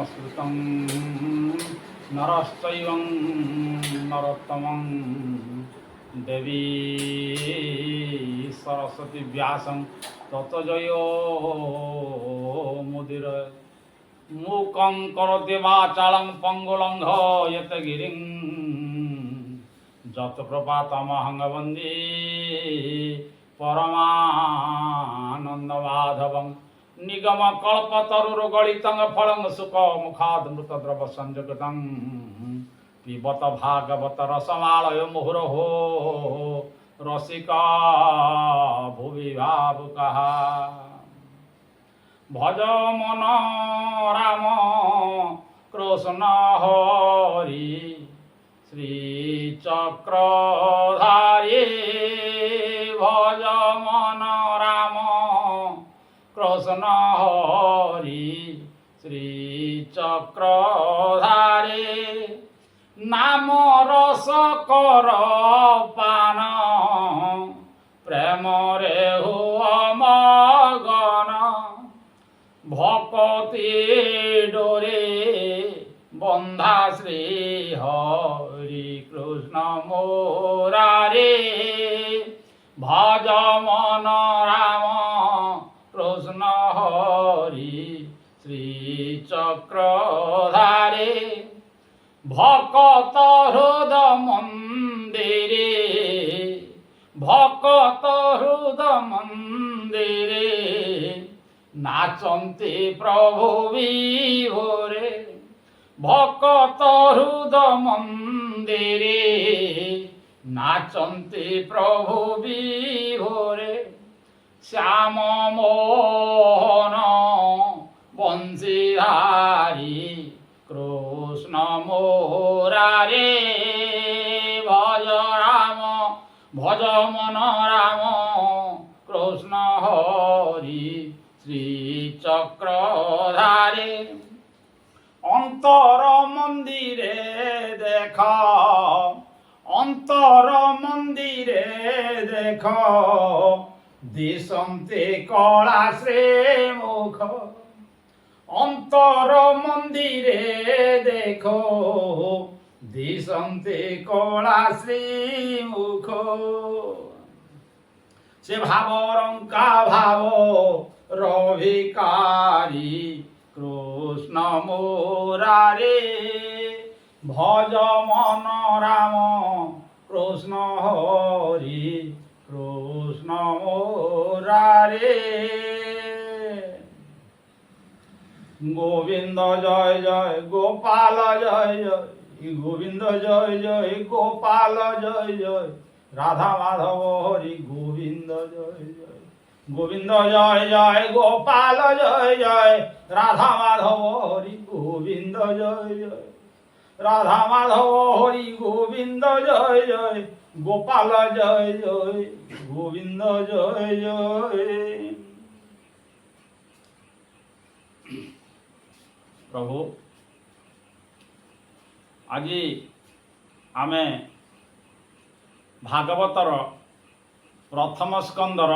संस्कृतं नरश्चैवं नरोत्तमं देवी सरस्वती व्यासं ततो जयो मुदिर मूकं करोति वाचालं पङ्गुलङ्घयते गिरिं जत्प्रपातमहं वन्दे परमानन्दमाधवं निगमकल्पतरुर्गलितं फलं सुखमुखाद् मृतद्रव संयुक्तं पिबत भागवत रसमालय मुहुरहो रसिका भुवि भावुकः भज मन राम कृष्ण हरि श्रीचक्रधारी भज मन राम कृष्ण हरि श्रीचक्रधारी नाम रस कर पान प्रेम रे हुआ मगन भक्ति डोरे बंधा श्री हरि कृष्ण मुरारे भज मन राम कृष्ण हरि श्रीचक्रधारी भक्त हृद मंदिरे भक्त हृद मंदिरे नाचन्ते प्रभु विभोरे भक्त हृद मंदिरे नाचन्ते प्रभु विभोरे श्याम मोहन बंशीधारी कृष्ण मुरारे भज राम भज मन राम कृष्ण हरि श्रीचक्रधारी अंतर मंदिरे देख अंतर मंदिरे देख दिशन्ते कला श्री मुख अंतर मंदिरे देखो दिशन्ते कला श्री मुख से भाव रंका भाव रविकारी कृष्ण मुरारे भज मन राम कृष्ण हरि कृष्ण मुरारे गोविंद जय जय गोपाल जय जय गोविंद जय जय गोपाल जय जय राधा माधव हरि गोविंद जय जय गोविंद जय जय गोपाल जय जय राधा माधव हरि गोविंद जय जय राधा माधव हरि गोविंद जय जय गोपाल जय जय गोविंद जय जय। प्रभु आज आमे भागवतर प्रथम स्कंदर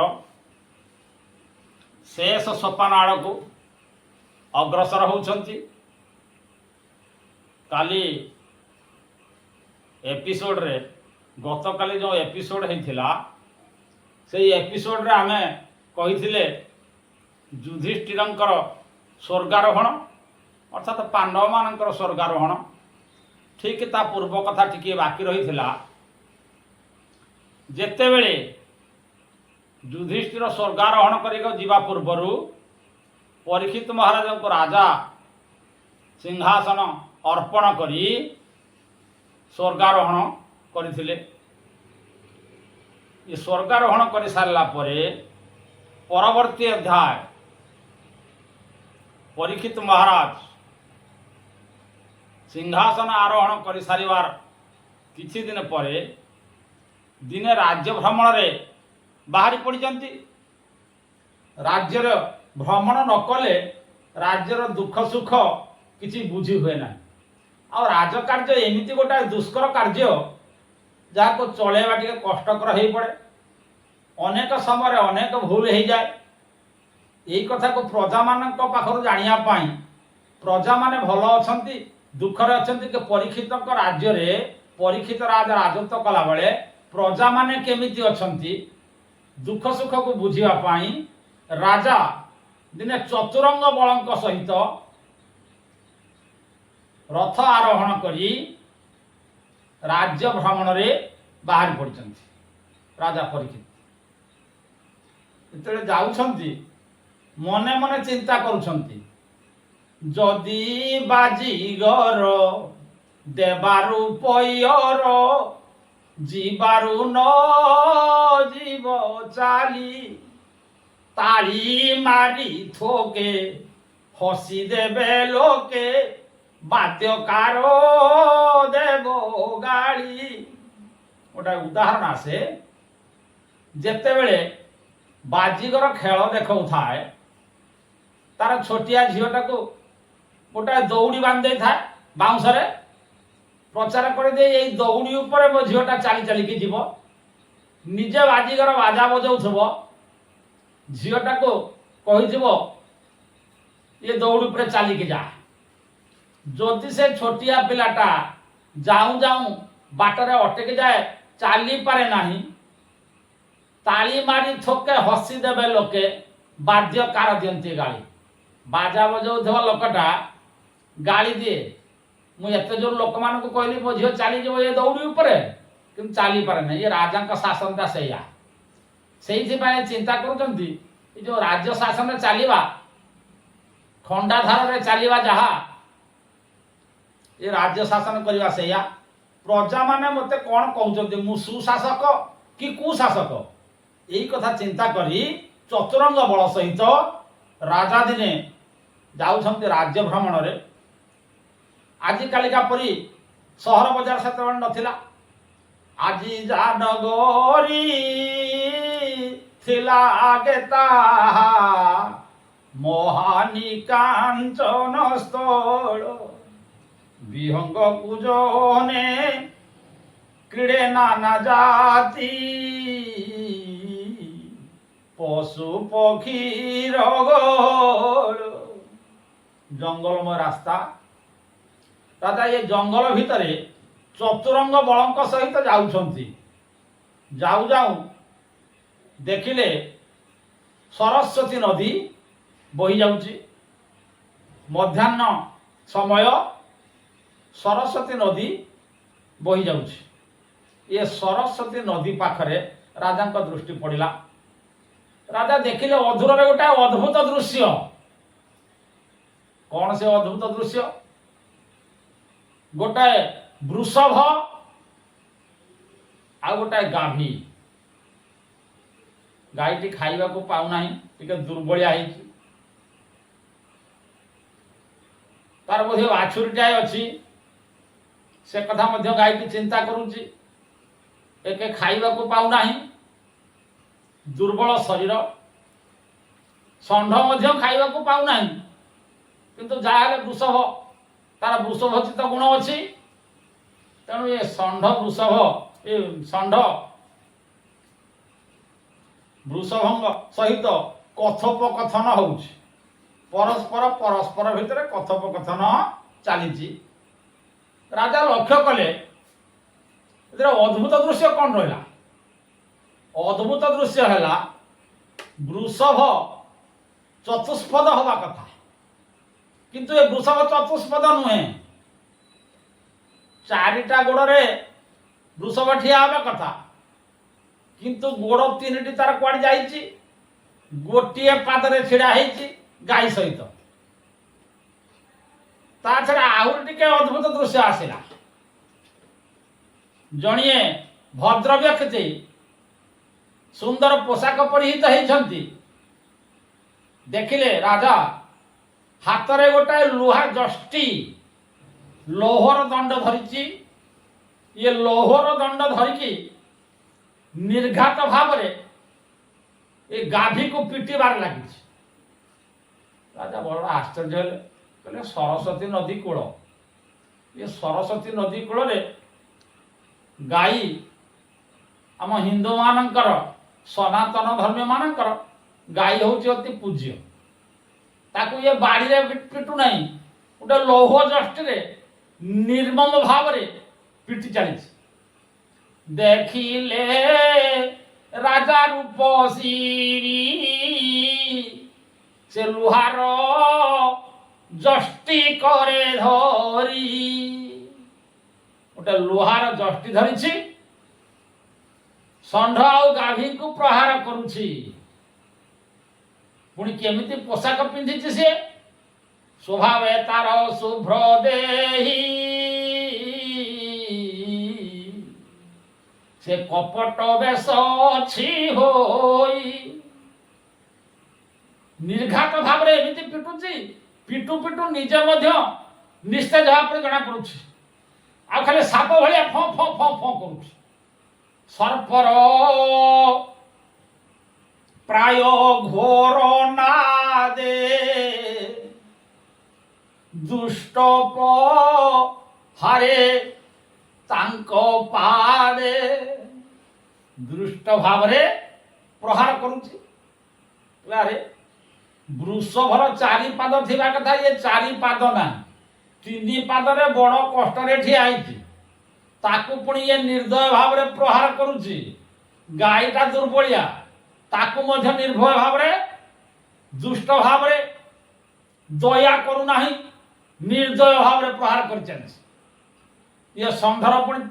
शेष सोपान आड़ को अग्रसर होउछंती। काली एपिसोड रे गत काली जो एपिसोड होइथिला से एपिसोड रे आमे कहिथिले युधिष्ठिरंकर स्वर्गारोहण अर्थात पांडव मानकर स्वर्गारोहण ठीक ता पूर्व कथा टिके बाकी रही जेतेबेले युधिष्ठिर स्वर्गारोहण करिक जीवा पूर्वर परीक्षित महाराज को राजा सिंहासन अर्पण करी स्वर्गारोहण करथिले। ये स्वर्गारोहण कर सारला परे परवर्ती अध्याय परीक्षित महाराज सिंहासन आरोहण कर सारिवार किछि दिन परे दिने राज्य भ्रमण रे बाहरी पड़ी जाती। राज्यर भ्रमण न कले राज्यर दुख सुख किछि बुझी हुए ना। आ राजकार्य एमिति गोटा दुष्कर कार्य जहाँ को चलेवा टिके कष्टकर हो पड़े अनेक समय अनेक भूल हो जाए। यही कथा को प्रजा मान पाखर जानापी प्रजा माने भल अछंती दुखरे अछंती के परीक्षित राज्य रे परीक्षित राजा राजत्व कला बेले प्रजा माने केमिति अछंती दुख सुख को बुझिबा पाई राजा दिने चतुरंग बलंक सहित रथ आरोहण करी राज्य भ्रमण रे बाहर पड़छंती राजा परीक्षित इतले जाउछंती मने मने चिंता करूछंती जदि बाजीगर देबारु पयर जीवारु न जीव चाली ताली मारी थोके हसी देबे लोके बाद्यकार देव गाड़ी गोटे उदाहरण आसे जेते बेले बाजीगर खेल देखौ थाए तार छोटिया झीलटा को गोटे दौड़ी बांधे थाए बाउंसरे प्रचार कर दे ये दौड़ी ऊपर मो झीलटा चाली चालिकी जीव निजे बाजीगर बाजा बजाउथबो झीलटा को कहिथिबो ये दौड़ी ऊपर चालिकी जा जदि से छोटिया पिलाटा जाऊं जाऊं बाटरे अटकी जाए चाली पारे नाही ताली मारी थोके हसी देबे लोके बाध्यकार दियंती गाली बाजा बजाउथबा लोकटा गाली दिए मु एते जोर लोक मान को कहली मो झियो चाली जब ये दौड़ी ऊपर किंतु चाली पारे नहीं ये राजा का शासन दा सैया सेही पाए चिंता करूचंती ये जो राज्य शासन रे चालीबा खंडाधार रे चालीबा जहा ये राज्य शासन करवा सैया प्रजा माने मते कोन कहउचंती मु सुशासक कि कुशासक यही कथा चिंता करी चतुरंग बल सहित राजा दिने जाउछंती राज्य भ्रमण रे आजिकालिका परी सहर बजार से नथिला आजी जा नगरी थिला आगेता मोहानी कांचन स्थल विहंग पूजने क्रीड़े नाना जाति पशु पक्षी रगड़ जंगलमय रास्ता राजा ये जंगल भितरे चतुरंग बलंक सहित जाउछंती जाऊ जाऊ देखिले सरस्वती नदी बही जाउची मध्याह्न समय सरस्वती नदी बही जाउची ये सरस्वती नदी पाखरे राजा का दृष्टि पड़िला राजा देखिले अधूर रे गोटे अद्भुत दृश्य कौन से अद्भुत दृश्य गोटे वृषभ आ गोटे गाभी गायटी खाइबा को पाउ नाही टिके दुर्बलिया हेची तार बोधे बाछुरीटाए अछि से कथा मध्य गायटी चिंता करूची एके खाइबा को पाउ नाही दुर्बल शरीर षंढ मध्य खाइबा को पाउ नाही किंतु जाहाले वृषभ तार वृषभचित गुण अच्छी तेणु ये षंढ वृषभ ये षंढ वृषभंग सहित कथोपकथन होउछि परस्पर परस्पर भितर कथोपकथन चली राजा लक्ष्य कले अद्भुत दृश्य कौन रहा अद्भुत दृश्य है वृषभ चतुष्पद हवा कथा किंतु ये वृषभ चतुष्पद नुहे चारिटा गोड़े वृषभ ठिया हवा कथा किंतु गोड़ तीन तार कुआड़ जाइछि गोटे पादरे छिड़ा होइछि गाई सहित ता छड़ा आहुर टिके अद्भुत दृश्य आसिला जणिए भद्र व्यक्ति सुंदर पोशाक परिहित होइछंती देखिले राजा हाथ रे गोटाए लुहा जष्टी लोहर दंड धरिची ये लोहर दंड धरिकी निर्घात भाव रे ये गाभी को पिटिबार लगी राजा बड़ आश्चर्य कहले सरस्वती नदी कूल ये सरस्वती नदी कूल रे गाई आम हिंदू मानकर सनातन धर्मी मानकर गाई हूँ अति पूज्य ताकू ये बाड़ी रे पिटू नहीं गोटे लौह जष्टि निर्मम भाव पिटी चली देखिले राजा रूप सीरी से लुहार जष्टि करे धरी गोटे लुहार जष्टि धरी षंढ आउ गाभी को प्रहार करुछि पुणी केमिति पोशाक पिंधि से स्वभाव तार शुभ्र देही से कपट बेश अछि होई निर्घात भाव रे एमिति पिटुछि पिटु पिटु निजे मध्य निस्तेज भाव जना पड़ुछि आ खाली साप भलिया फ फ फ फ करुछि सर्पर प्राय घोर नादे दुष्ट हारे तांको पादे दुष्ट भाव रे प्रहार करुछि अरे वृषभर चारि पाद थिबा कथा ये चारि पाद ना तीन पाद रे बड़ कष्ट रे ठिया आइछि ताकू पुणी ये निर्दय भाव रे प्रहार करुछि गायटा दुर्बलिया ताकू मध्य निर्भय भाव रे दुष्ट भाव रे दया करू नाही निर्दय भाव रे प्रहार कर चलछि ये संधर पुणी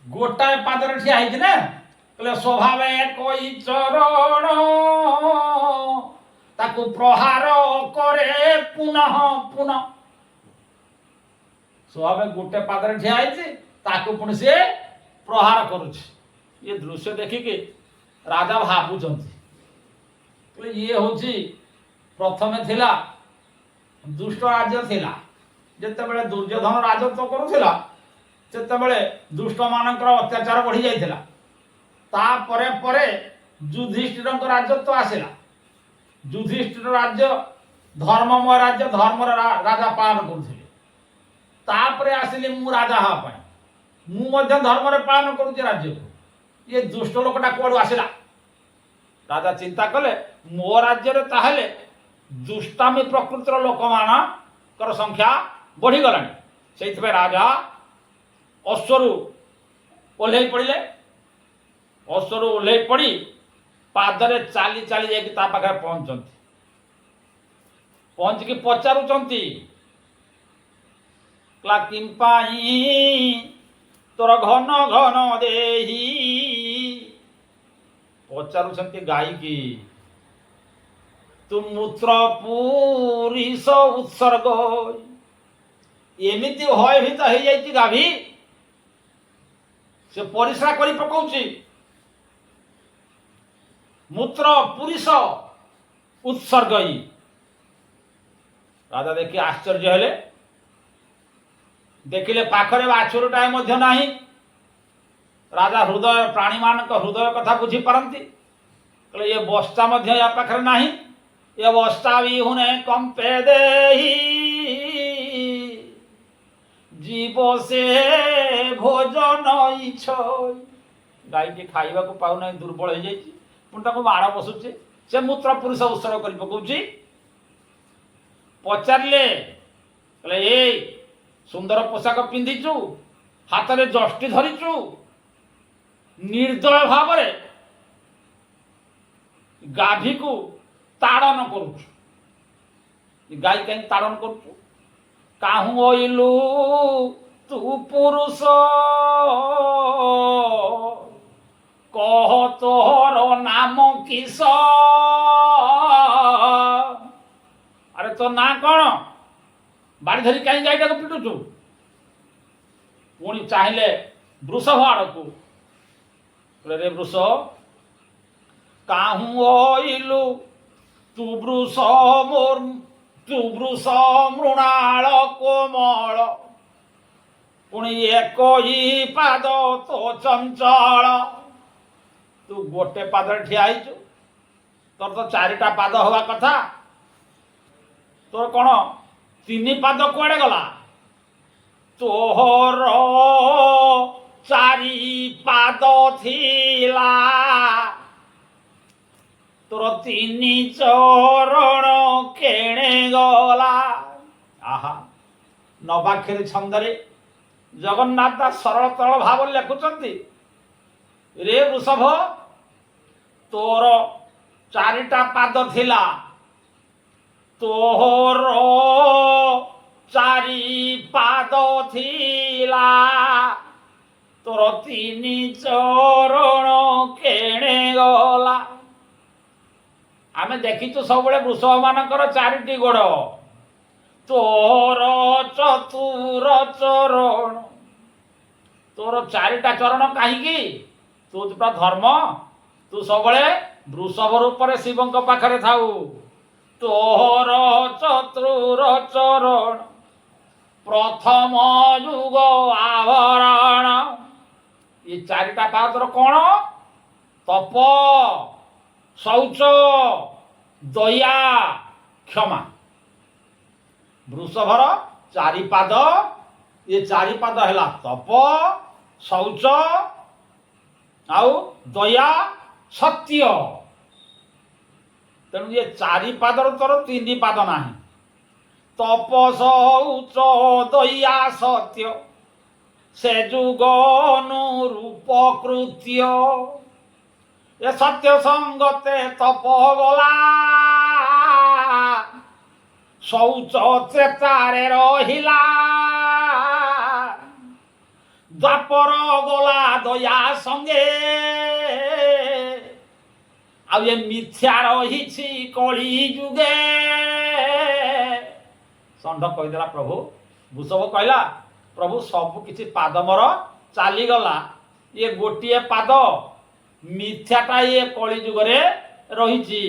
गोटाए पाद रे ठिया आइछि ना कहले स्वभाव कोई चरण ताकू प्रहार करे पुनः पुनः स्वभाव गोटे पाद रे ठिया आइछि ताकू पुणी से प्रहार करुछि ये दृश्य देखिके राजा भाबुचंती ये होची प्रथमे थिला दुष्ट राज्य थिला जेते बेले दुर्योधन राजत्व करुथिला सेते बेले दुष्ट मानकर अत्याचार बढ़ी जाइथिला ता परे परे युधिष्ठिरଙ୍କ राजत्व आसिला युधिष्ठिर राज्य धर्ममय राज्य धर्म राजा पालन करुथिले तापरे आसिले मु राजा हा पय मु मध्य धर्म रे पालन करूची राज्य को ये दुष्ट लोकटा कोड आसिला राजा चिंता कले मो राज्य रे ताहले दुष्टामी प्रकृतिर लोक मानकर संख्या बढ़ी गलानी सेइथबे राजा अश्वरु ओल्हे पड़िले अश्वरु ओल्हे पड़ी पादरे चाली चाली जाकि ता पाखे पहुंचंती पहुंच की पचारुचंती क्ला किंपाई तोर घन घन देही पचारुचंती गाई की तू मूत्र पुरीश उत्सर्ग एमिति भयभीत हो जाइछि गाभी से परिश्रा करी पकाउछि मूत्र पुरीश उत्सर्ग राजा देखि आश्चर्य हेले देखिले पाखरे बाछुरटाए मध्य नाही राजा हृदय प्राणी मानक हृदय कथा बुझी पारंती कहले ये बस्ता मध्य या पाखरे नाही ये बस्ता भी हुने कंपे देही जीव से भोजन इच्छय गाई के खाइबा को पाउ नाही दुर्बल हो जाइछि पुण ताको माड़ बसुछि से मूत्र पुरुष उत्सर्ग करि पकाउछि पचारले कहले ए सुंदर पोशाक पिंधिचु हाथ में जष्टि धरिचु निर्दय भाव गाभी को ताड़न करुचु गाई कहीं ताड़न करुचु काहू ओइलु तू पुरुष कह तोहर नाम किस अरे तो ना कौन बाड़ी धरी कहीं गाईटा को पिटुचु पुणी चाहिए वृषभ आड़ को रे वृष काहू ओइलु तू वृष मोर तू वृष मृणाल कोमल पुणी एक ही पाद तो चंचल तू गोटे पाद ठिया आइचु तोर तो चारिटा पाद हवा कथा तोर कौन तीन पाद कुआड़े गला तोहर चारि पाद थिला तोर तीन चरण केणे गला आहा ନବାକ୍ଷରୀ ଛନ୍ଦରେ ଜଗନ୍ନାଥ ଦାସ ସରଳ ତରଳ ଭାବରେ ଲେଖୁଛନ୍ତି, ରେ ବୃଷଭ ତୋର 4ଟା ପାଦ ଥିଲା, ତୋର 4 ପାଦ ଥିଲା, ତୋର 3 ଚରଣ କେଣେ ଗଲା। ଆମେ ଦେଖିଛୁ ସବୁବେଳେ ବୃଷଭ ମାନଙ୍କର 4ଟି ଗୋଡ଼, ତୋର 4 ଚରଣ। ତୋର 4ଟା ଚରଣ କାହିଁକି? ତୁ ତ ଧର୍ମ, ତୁ ସବୁବେଳେ ବୃଷଭ ରୂପରେ ଶିବଙ୍କ ପାଖରେ ଥାଉ। ତୋର 4 ଚରଣ ପ୍ରଥମ ଯୁଗ ଆଭରଣ। ଏ 4ଟା ପାଦର କ'ଣ? ତପ, ଶୌଚ, ଦୟା, କ୍ଷମା। ବୃଷଭର 4 ପାଦ, ଏ 4 ପାଦ ହେଲା ତପ, ଶୌଚ ଆଉ ଦୟା, ସତ୍ୟ। ତେଣୁ ଏ 4 ପାଦର ତୋର 3 ପାଦ ନାହିଁ। ତପ, ଶୌଚ, ଦୟା, ସତ୍ୟ, ସେ ଯୁଗ ଅନୁରୂପ କୃତ୍ୟ। ଏ ସତ୍ୟ ସଙ୍ଗତେ ତପ ଗଲା, ଶୌଚ ତ୍ରେତାରେ ରହିଲା, ଦ୍ୱାପର ଗଲା ଦୟା ସଙ୍ଗେ, ଆଉ ଏ ମିଥ୍ୟା ରହିଛି କଳି ଯୁଗେ। ଷଣ୍ଢ କହିଦେଲା ପ୍ରଭୁ, ବୃଷଭ କହିଲା ପ୍ରଭୁ ସବୁ କିଛି ପାଦ ମୋର ଚାଲିଗଲା, ଇଏ ଗୋଟିଏ ପାଦ ମିଥ୍ୟାଟା ଇଏ କଳି ଯୁଗରେ ରହିଛି।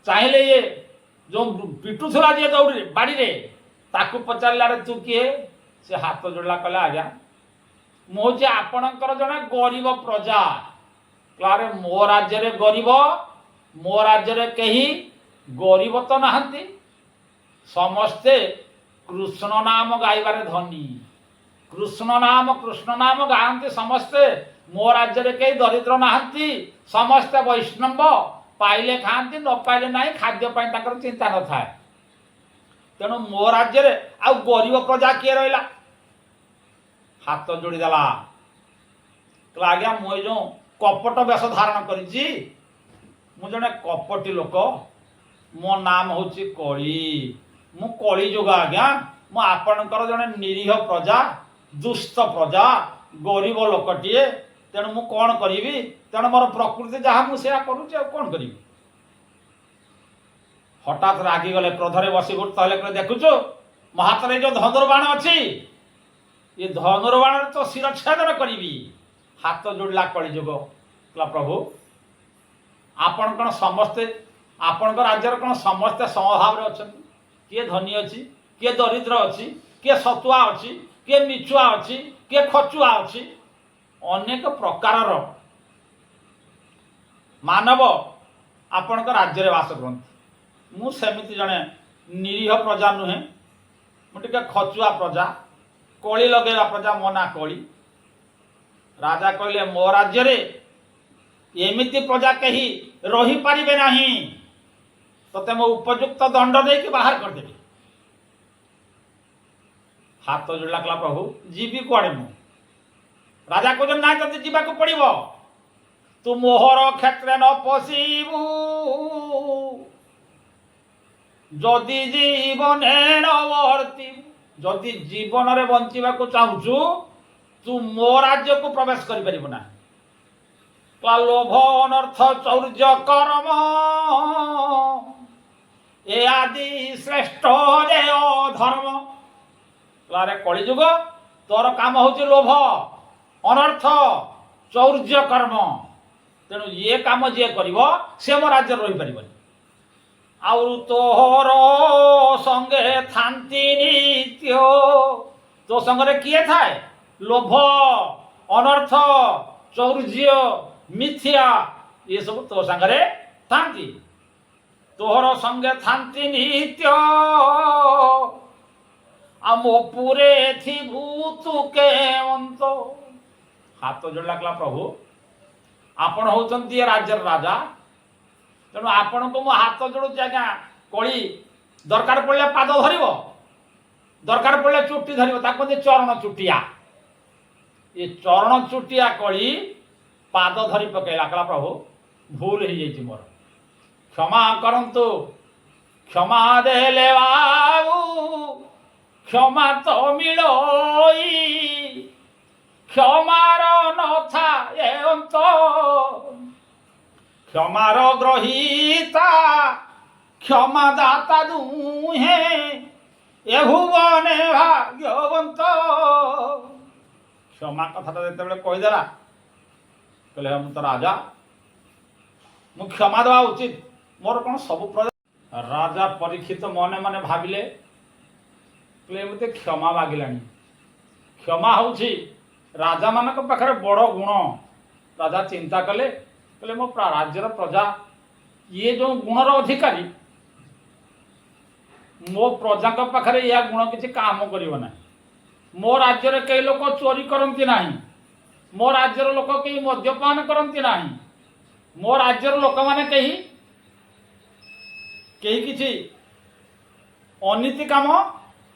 ଚାହିଁଲେ ଇଏ ଯୋଉ ପିଟୁଥିଲା ଯିଏ ଦୌଡ଼ିରେ ବାଡ଼ିରେ, ତାକୁ ପଚାରିଲା ରେ ତୁ କିଏ? ସେ ହାତ ଯୋଡ଼ିଲା, କହିଲା ଆଜ୍ଞା ମୁଁ ହେଉଛି ଆପଣଙ୍କର ଜଣେ ଗରିବ ପ୍ରଜା। ଆରେ ମୋ ରାଜ୍ୟରେ ଗରିବ? ମୋ ରାଜ୍ୟରେ କେହି ଗରିବ ତ ନାହାନ୍ତି, ସମସ୍ତେ କୃଷ୍ଣ ନାମ ଗାଇବାରେ ଧନୀ। କୃଷ୍ଣ ନାମ ଗାଆନ୍ତି ସମସ୍ତେ। ମୋ ରାଜ୍ୟରେ କେହି ଦରିଦ୍ର ନାହାନ୍ତି, ସମସ୍ତେ ବୈଷ୍ଣବ, ପାଇଲେ ଖାଆନ୍ତି, ନ ପାଇଲେ ନାହିଁ, ଖାଦ୍ୟ ପାଇଁ ତାଙ୍କର ଚିନ୍ତା ନଥାଏ। ତେଣୁ ମୋ ରାଜ୍ୟରେ ଆଉ ଗରିବ ପ୍ରଜା କିଏ ରହିଲା? ହାତ ଯୋଡ଼ିଦେଲା, କହିଲା ଆଜ୍ଞା ମୁଁ ଏଇ ଯେଉଁ କପଟ ବେଶ ଧାରଣ କରିଛି, ମୁଁ ଜଣେ କପଟୀ ଲୋକ, ମୋ ନାମ ହେଉଛି କଳି, ମୁଁ କଳି ଯୁଗ ଆଜ୍ଞା। ମୁଁ ଆପଣଙ୍କର ଜଣେ ନିରୀହ ପ୍ରଜା, ଦୁଷ୍ଟ ପ୍ରଜା, ଗରିବ ଲୋକଟିଏ। ତେଣୁ ମୁଁ କ'ଣ କରିବି? ତେଣୁ ମୋର ପ୍ରକୃତି ଯାହା ମୁଁ ସେୟା କରୁଛି, ଆଉ କ'ଣ କରିବି? ହଠାତ୍ ରାଗିଗଲେ, କ୍ରୋଧରେ ବଶୀଭୂତ ହେଲେ, କହିଲେ ଦେଖୁଛୁ ମୋ ହାତରେ ଏ ଯେଉଁ ଧନୁର୍ବାଣ ଅଛି, ଏ ଧନୁର୍ବାଣରେ ତ ଶିରଚ୍ଛେଦନ କରିବି। ହାତ ଯୋଡ଼ିଲା କଳିଯୁଗ, କହିଲା ପ୍ରଭୁ ଆପଣ କ'ଣ ସମସ୍ତେ, ଆପଣଙ୍କ ରାଜ୍ୟରେ କ'ଣ ସମସ୍ତେ ସମଭାବରେ ଅଛନ୍ତି? କିଏ ଧନୀ ଅଛି, କିଏ ଦରିଦ୍ର ଅଛି, କିଏ ସତୁଆ ଅଛି, କିଏ ମିଛୁଆ ଅଛି, କିଏ ଖଚୁଆ ଅଛି। ଅନେକ ପ୍ରକାରର ମାନବ ଆପଣଙ୍କ ରାଜ୍ୟରେ ବାସ କରନ୍ତି। ମୁଁ ସେମିତି ଜଣେ ନିରୀହ ପ୍ରଜା ନୁହେଁ, ମୁଁ ଟିକେ ଖଚୁଆ ପ୍ରଜା, କଳି ଲଗେଇବା ପ୍ରଜା, ମୋ ନାଁ କଳି। ରାଜା କହିଲେ ମୋ ରାଜ୍ୟରେ ଏମିତି ପ୍ରଜା କେହି ରହିପାରିବେ ନାହିଁ, ତତେ ମୁଁ ଉପଯୁକ୍ତ ଦଣ୍ଡ ଦେଇକି ବାହାର କରିଦେବି। ହାତ ଯୋଡ଼ିଲା, କହିଲା ପ୍ରଭୁ ଯିବି କୁଆଡ଼େ ମୁଁ? ରାଜା କହୁଛନ୍ତି ନାଇଁ ତତେ ଯିବାକୁ ପଡ଼ିବ, ତୁ ମୋହର କ୍ଷେତ୍ରରେ ନ ପଶିବୁ, ଯଦି ଜୀବନେ ନ ବର୍ତ୍ତିବୁ। ଯଦି ଜୀବନରେ ବଞ୍ଚିବାକୁ ଚାହୁଁଛୁ ତୁ ମୋ ରାଜ୍ୟକୁ ପ୍ରବେଶ କରିପାରିବୁ ନା। ଲୋଭ ଅନର୍ଥ ଚୌର୍ଯ୍ୟ କର୍ମ ଏ ଆଦି ଶ୍ରେଷ୍ଠ ଯେ ଅଧର୍ମ। ଆରେ କଳିଯୁଗ ତୋର କାମ ହଉଛି ଲୋଭ, ଅନର୍ଥ, ଚୌର୍ଯ୍ୟ କର୍ମ। ତେଣୁ ଇଏ କାମ ଯିଏ କରିବ ସେ ମୋ ରାଜ୍ୟରେ ରହିପାରିବନି। ଆଉ ତୋର ସଙ୍ଗେ ଥାନ୍ତି ନିତ୍ୟ, ତୋ ସଙ୍ଗରେ କିଏ ଥାଏ? ଲୋଭ, ଅନର୍ଥ, ଚୌର୍ଯ୍ୟ, ମିଥ୍ୟା, ଏସବୁ ତୋ ସାଙ୍ଗରେ ଥାନ୍ତି। ତୋର ସଙ୍ଗେ ଥାନ୍ତି ନିତ୍ୟ, ଆଉ ମୋ ପୁରେ ଥିବୁ ତୁ କେମନ୍ତ। ହାତ ଯୋଡ଼ିଲା, କହିଲା ପ୍ରଭୁ ଆପଣ ହେଉଛନ୍ତି ଏ ରାଜ୍ୟର ରାଜା, ତେଣୁ ଆପଣଙ୍କୁ ମୁଁ ହାତ ଯୋଡ଼ୁଛି ଆଜ୍ଞା। କଳି दरकार पड़े पाद धर, दरकार पड़े चुट्टी धर, चरण चुटिया। ये चरण चुटिया कली पाद धरी पकेला, कहला प्रभु भूल हो जाइए मोर, क्षमा करंतु, क्षमा देले बाबू क्षमा तो मिलोई, क्षमार नथा ए अंत, क्षमार ग्रहीता क्षमा दाता दुहे ए भुवने भाग्यवंत। क्षमा कथाटा जिते कहीदेला कहले मु तो राजा, मु क्षमा देवा उचित, मोर कौन सब प्रजा। राजा परीक्षित मने मने भाविले मत क्षमा मागिलानी। क्षमा हूँ राजा मान पाखे बड़ गुण। राजा चिंता कले कहले मो राज्यर प्रजा ये जो गुणर अधिकारी, मो प्रजा पाखे यह गुण किसी काम करना। मो राज्य कई लोक चोरी करती ना, मो राज्यर लोक कई मद्यपान करती ना, मो राज्यर लोक मैंने कहीं किसी अनीति काम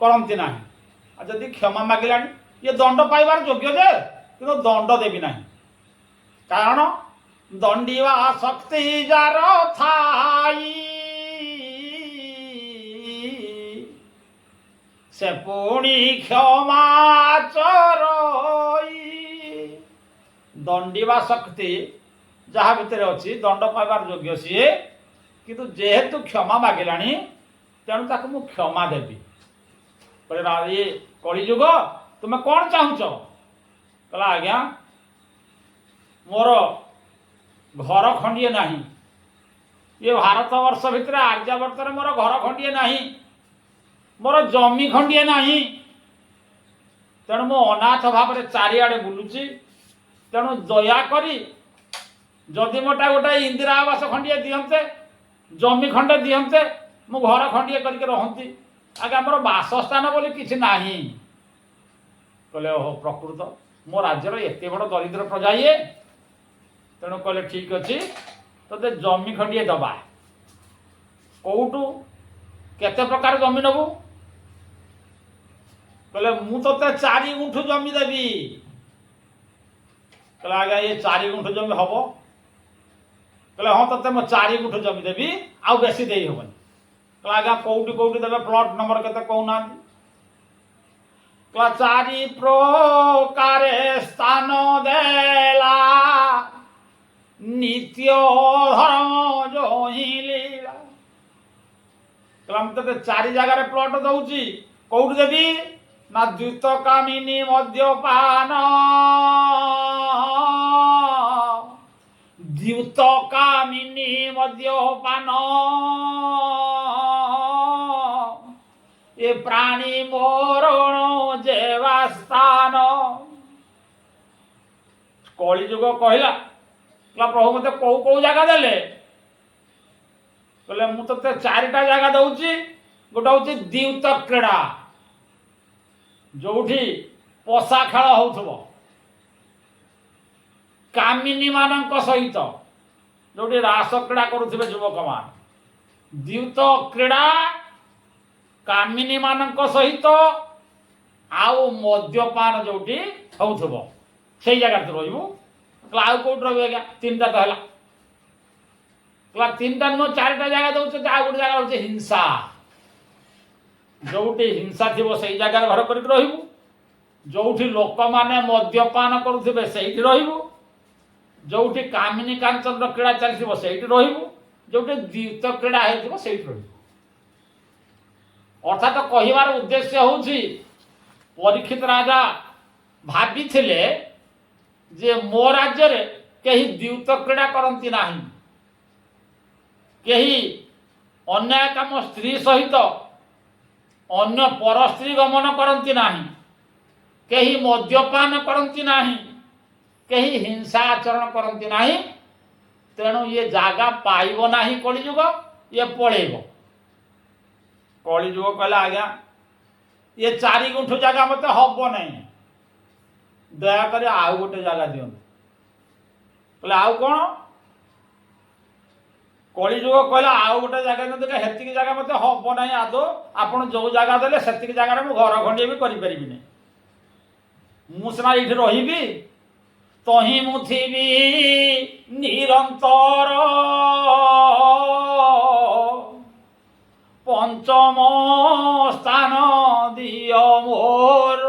करती ना। जदि क्षमा मागिला ये दंड पाइबार योग्य जे, कि दंड देवी ना, कारण दंडीवा शक्ति जार थाई से पुणी क्षमा चरई। दंडीवा शक्ति जहाँ भितर अच्छी दंड पाइबार योग्य सी, किंतु जेहेतु क्षमा मागिला तेणु ताकू मु क्षमा देवी। ये कलिजुग तुम्हें कौन चाहूच? कहला आज्ञा मोर घर खंडिए नहीं, ये भारत वर्ष भितर आर्यावर्त मोर घर खंडिए नहीं, मोर जमी खंडिए नहीं, तेणु मो अनाथ भाव चारिआडे बुलुची। तेणु दयाक जदि मोटा गोटे इंदिरा आवास खंडिए दियंते, जमी खंडे दियंते, मु घर खंडिए करके रहंती। आगे आमर बासस्थान बोली किसी ना। कहले ओहो प्रकृत मो राज्यर एत बड़ दरिद्र प्रजा ये, तेणु कहले ठीक अच्छे ते जमी खंडिए दबा। कौटू केते प्रकार जमी नबू? कहले मु तो 4 गुंठु जमी देवी। कहले आगे ये 4 गुंठु जमी हम? कहले हाँ ते 4 गुंठु जमी देवी, आउ बेसी दे हेबनी। कहला आज्ञा कौटी कौटी देवे, प्लॉट नंबर केते कहूना? कहला 4 प्रकार स्थान देला नित्य धर्म जो ही लीला। कहला मते 4 जगह प्लॉट दउची, कौटी देवी ना? द्वित कामिनी मद्यपान, द्युत कामिनी मद्यपान, ये प्राणी मरण जेवा स्थान। कलिजुग कहला प्रभु मत कौ कौ जगह देले? कहले मु तो 4टा जगह दउची। गोटे हूँ द्यूत क्रीड़ा, जोठी पशा खेल हो कामिनी मान सहित, जोटी रास क्रीड़ा करुवे युवक मान। द्यूत क्रीड़ा कामिनी मान सहित आउ मद्यपान जोटी हो से जगह तो रही। आउ कौट रहा? 3टा तो है। 3टा नुह 4टा जगह दौर। आ गोटे जगह हूँ हिंसा, जोटी हिंसा थी से जगह घर कर रही। जोठी लोक मैंने मद्यपान करुवे से रही। जोठी कामिनी कांचन क्रीड़ा चली से रही। जोटी द्यूत क्रीड़ा हो रही। अर्थात कहिबार उद्देश्य हूँ परीक्षित राजा भाभी जे मो राज्य कहीं द्यूत क्रीड़ा करती ना, कहीं अन्याय काम स्त्री सहित अन्य पर स्त्री गमन करती ना, कहीं मद्यपान करती ना, कहीं हिंसा आचरण करती ना। तेणु ये जागा पाइब ना कलिजुग, ये पलैब। कलिजुग कहला आज्ञा ये 4 गुंठु जगह मत हम नहीं, दयाकर आउ गोटे जगह दिंतु। कहले आउ कौन? କଳିଯୁଗ କହିଲା ଆଉ ଗୋଟେ ଜାଗା ଯଦି ହେତିକି ଜାଗା ମୋତେ ହବ ନାହିଁ ଆଦୌ, ଆପଣ ଯୋଉ ଜାଗା ଦେଲେ ସେତିକି ଜାଗାରେ ମୁଁ ଘର ଖଣ୍ଡିଏ ବି କରିପାରିବିନି। ମୁଁ ସିନା ଏଇଠି ରହିବି, ତହିଁ ମୁଁ ଥିବି ନିରନ୍ତର, ପଞ୍ଚମ ସ୍ଥାନ ଦିଅ ମୋର।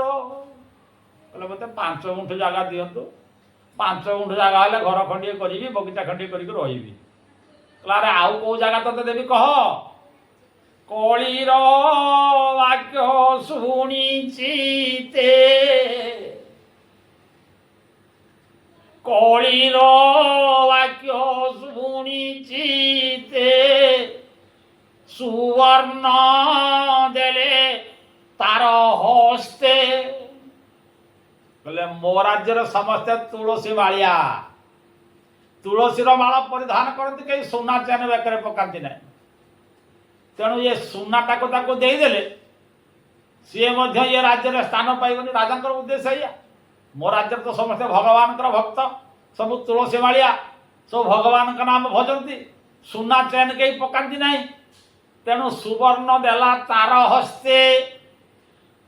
କହିଲେ ମୋତେ 5 ଗୁଣ୍ଠ ଜାଗା ଦିଅନ୍ତୁ, 5 ଗୁଣ୍ଠ ଜାଗା ହେଲେ ଘର ଖଣ୍ଡିଏ କରିବି, ବଗିଚା ଖଣ୍ଡିଏ କରିକି ରହିବି। କହିଲା ଆରେ ଆଉ କୋଉ ଜାଗା ତତେ ଦେବି କହ? କଳିର ବାକ୍ୟ ଶୁଣିଛି ତେ, କଳିର ବାକ୍ୟ ଶୁଣିଛି ତେ, ସୁବର୍ଣ୍ଣ ଦେଲେ ତାର ହସ୍ତେ। କହିଲେ ମୋ ରାଜ୍ୟରେ ସମସ୍ତେ ତୁଳସୀ ମାଳିଆ, ତୁଳସୀର ମାଳ ପରିଧାନ କରନ୍ତି, କେହି ସୁନା ଚେନ ବେକରେ ପକାନ୍ତି ନାହିଁ। ତେଣୁ ଏ ସୁନାଟାକୁ ତାକୁ ଦେଇଦେଲେ ସିଏ ମଧ୍ୟ ଏ ରାଜ୍ୟରେ ସ୍ଥାନ ପାଇବନି। ରାଜାଙ୍କର ଉଦ୍ଦେଶ୍ୟ ଏଇଆ। ମୋ ରାଜ୍ୟରେ ତ ସମସ୍ତେ ଭଗବାନଙ୍କର ଭକ୍ତ, ସବୁ ତୁଳସୀ ମାଳିଆ, ସବୁ ଭଗବାନଙ୍କ ନାମ ଭଜନ୍ତି, ସୁନା ଚେନ କେହି ପକାନ୍ତି ନାହିଁ। ତେଣୁ ସୁବର୍ଣ୍ଣ ଦେଲା ତାର ହସ୍ତେ,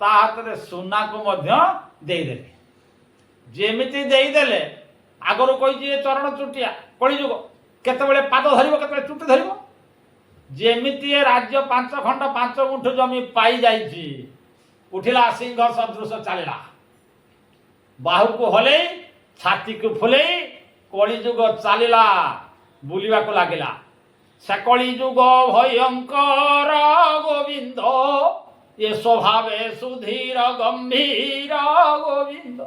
ତା ହାତରେ ସୁନାକୁ ମଧ୍ୟ ଦେଇଦେଲେ। ଯେମିତି ଦେଇଦେଲେ, ଆଗରୁ କହିଛି ଏ ଚରଣ ଚୁଟିଆ କଳିଯୁଗ, କେତେବେଳେ ପାଦ ଧରିବ କେତେବେଳେ ଚୁଟି ଧରିବ। ଯେମିତି ଏ ରାଜ୍ୟ 5 ଖଣ୍ଡ 5 ଗୁଣ୍ଠ ଜମି ପାଇଯାଇଛି, ଉଠିଲା ସିଂହ ସଦୃଶ ଚାଲିଲା, ବାହୁକୁ ହଲେଇ ଛାତିକୁ ଫୁଲେଇ କଳିଯୁଗ ଚାଲିଲା, ବୁଲିବାକୁ ଲାଗିଲା। ସେ କଳିଯୁଗ ଭୟଙ୍କର ଗୋବିନ୍ଦ, ଏ ସ୍ୱଭାବେ ସୁଧୀର ଗମ୍ଭୀର ଗୋବିନ୍ଦ,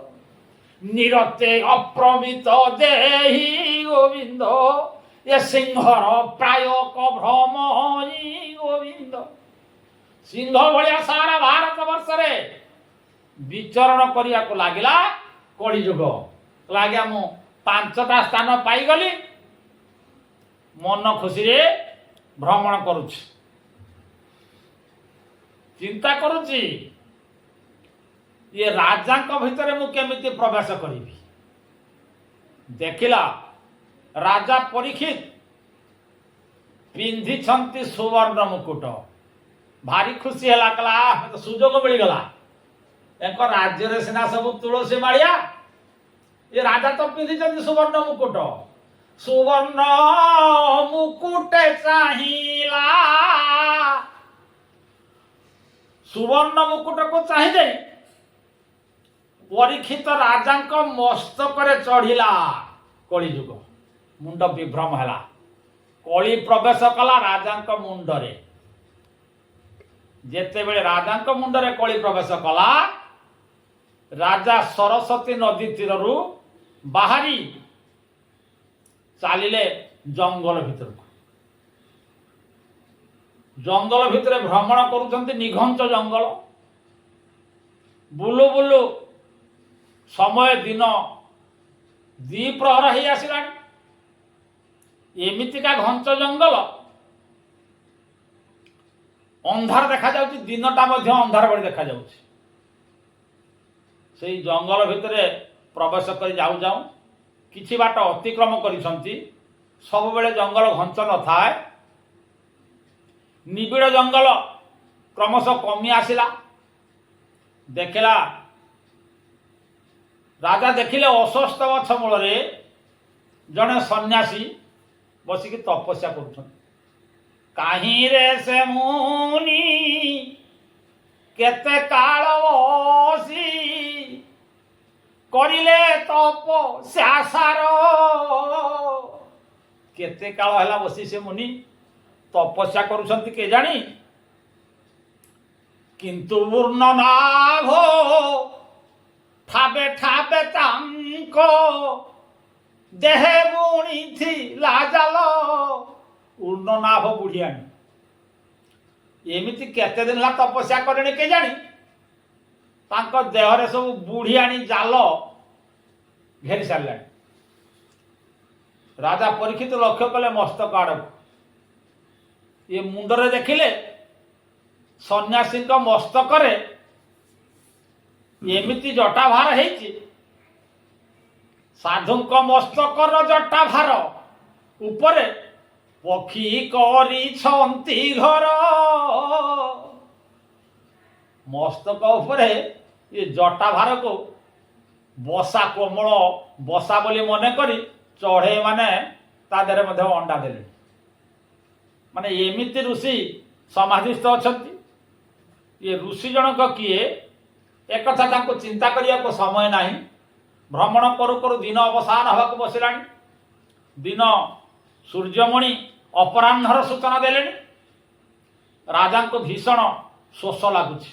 ନିରତେ ଅପ୍ରମିତ ଦେହି ଗୋବିନ୍ଦ, ଏ ସିଂହର ପ୍ରାୟକ ଭ୍ରମଇ ଗୋବିନ୍ଦ। ସିଂହ ଭଳିଆ ସାରା ଭାରତ ବର୍ଷରେ ବିଚରଣ କରିବାକୁ ଲାଗିଲା କଳିଯୁଗ। ଆଜ୍ଞା ମୁଁ 5ଟା ସ୍ଥାନ ପାଇଗଲି, ମନ ଖୁସିରେ ଭ୍ରମଣ କରୁଛି, ଚିନ୍ତା କରୁଛି ଏ ରାଜାଙ୍କ ଭିତରେ ମୁଁ କେମିତି ପ୍ରବେଶ କରିବି। ଦେଖିଲା ରାଜା ପରୀକ୍ଷିତ ପିନ୍ଧିଛନ୍ତି ସୁବର୍ଣ୍ଣ ମୁକୁଟ, ଭାରି ଖୁସି ହେଲା, କହିଲା ମତେ ସୁଯୋଗ ମିଳିଗଲା। ଏକ ରାଜ୍ୟରେ ସିନା ସବୁ ତୁଳସୀ ମାଳିଆ, ଏ ରାଜା ତ ପିନ୍ଧିଛନ୍ତି ସୁବର୍ଣ୍ଣ ମୁକୁଟ। ସୁବର୍ଣ୍ଣ ମୁକୁଟେ ଚାହିଁଲା, ସୁବର୍ଣ୍ଣ ମୁକୁଟକୁ ଚାହିଁ ଦେଇ ପରୀକ୍ଷିତ ରାଜାଙ୍କ ମସ୍ତକରେ ଚଢିଲା କଳିଯୁଗ। ମୁଣ୍ଡ ବିଭ୍ରମ ହେଲା, କଳି ପ୍ରବେଶ କଲା ରାଜାଙ୍କ ମୁଣ୍ଡରେ। ଯେତେବେଳେ ରାଜାଙ୍କ ମୁଣ୍ଡରେ କଳି ପ୍ରବେଶ କଲା, ରାଜା ସରସ୍ୱତୀ ନଦୀ ତୀରରୁ ବାହାରି ଚାଲିଲେ ଜଙ୍ଗଲ ଭିତରକୁ। ଜଙ୍ଗଲ ଭିତରେ ଭ୍ରମଣ କରୁଛନ୍ତି, ନିଘଞ୍ଚ ଜଙ୍ଗଲ। ବୁଲୁ ବୁଲୁ ସମୟ ଦିନ ଦ୍ୱିପ୍ରହର ହେଇ ଆସିଲାଣି। ଏମିତିକା ଘଞ୍ଚ ଜଙ୍ଗଲ, ଅନ୍ଧାର ଦେଖାଯାଉଛି, ଦିନଟା ମଧ୍ୟ ଅନ୍ଧାର ଭଳି ଦେଖାଯାଉଛି। ସେଇ ଜଙ୍ଗଲ ଭିତରେ ପ୍ରବେଶ କରି ଯାଉ ଯାଉ କିଛି ବାଟ ଅତିକ୍ରମ କରିଛନ୍ତି। ସବୁବେଳେ ଜଙ୍ଗଲ ଘଞ୍ଚ ନଥାଏ, ନିବିଡ଼ ଜଙ୍ଗଲ କ୍ରମଶଃ କମି ଆସିଲା। ଦେଖିଲା ରାଜା ଦେଖିଲେ ଅଶ୍ୱସ୍ଥ ଗଛ ମୂଳରେ ଜଣେ ସନ୍ନ୍ୟାସୀ ବସିକି ତପସ୍ୟା କରୁଛନ୍ତି। କାହିଁରେ ସେ ମୁନି କେତେ କାଳ ବସି କରିଲେ ତପସ୍ୟା ସାର। କେତେ କାଳ ହେଲା ବସି ସେ ମୁନି ତପସ୍ୟା କରୁଛନ୍ତି କେଜାଣି, କିନ୍ତୁ ପୂର୍ଣ୍ଣନାଭ ଠାବେ ଠାବେ ତାଙ୍କ ଦେହେ ବୁଣିଥିଲା ଜାଲ। ପୂର୍ଣ୍ଣନାଭ ବୁଢ଼ିଆଣି ଏମିତି କେତେ ଦିନ ହେଲା ତପସ୍ୟା କଲେଣି କେଜାଣି, ତାଙ୍କ ଦେହରେ ସବୁ ବୁଢ଼ିଆଣି ଜାଲ ଘେରି ସାରିଲାଣି। ରାଜା ପରୀକ୍ଷିତ ଲକ୍ଷ୍ୟ କଲେ ମସ୍ତକ ଆଡ଼କୁ। ଏ ମୁଣ୍ଡରେ ଦେଖିଲେ ସନ୍ନ୍ୟାସୀଙ୍କ ମସ୍ତକରେ ଏମିତି ଜଟାଭାର ହେଇଛି, ସାଧୁଙ୍କ ମସ୍ତକର ଜଟାଭାର ଉପରେ ପକ୍ଷୀ କରିଛନ୍ତି ଘର। ମସ୍ତକ ଉପରେ ଏ ଜଟା ଭାରକୁ ବସା କୋମଳ ବସା ବୋଲି ମନେ କରି ଚଢ଼େଇ ମାନେ ତା ଦେହରେ ମଧ୍ୟ ଅଣ୍ଡା ଦେଲେ। ମାନେ ଏମିତି ଋଷି ସମାଧିସ୍ଥ ଅଛନ୍ତି। ଏ ଋଷି ଜଣକ କିଏ ଏକଥା ତାଙ୍କୁ ଚିନ୍ତା କରିବାକୁ ସମୟ ନାହିଁ। ଭ୍ରମଣ କରୁ କରୁ ଦିନ ଅବସାନ ହେବାକୁ ବସିଲାଣି। ଦିନ ସୂର୍ଯ୍ୟମଣି ଅପରାହ୍ନର ସୂଚନା ଦେଲେଣି। ରାଜାଙ୍କୁ ଭୀଷଣ ଶୋଷ ଲାଗୁଛି।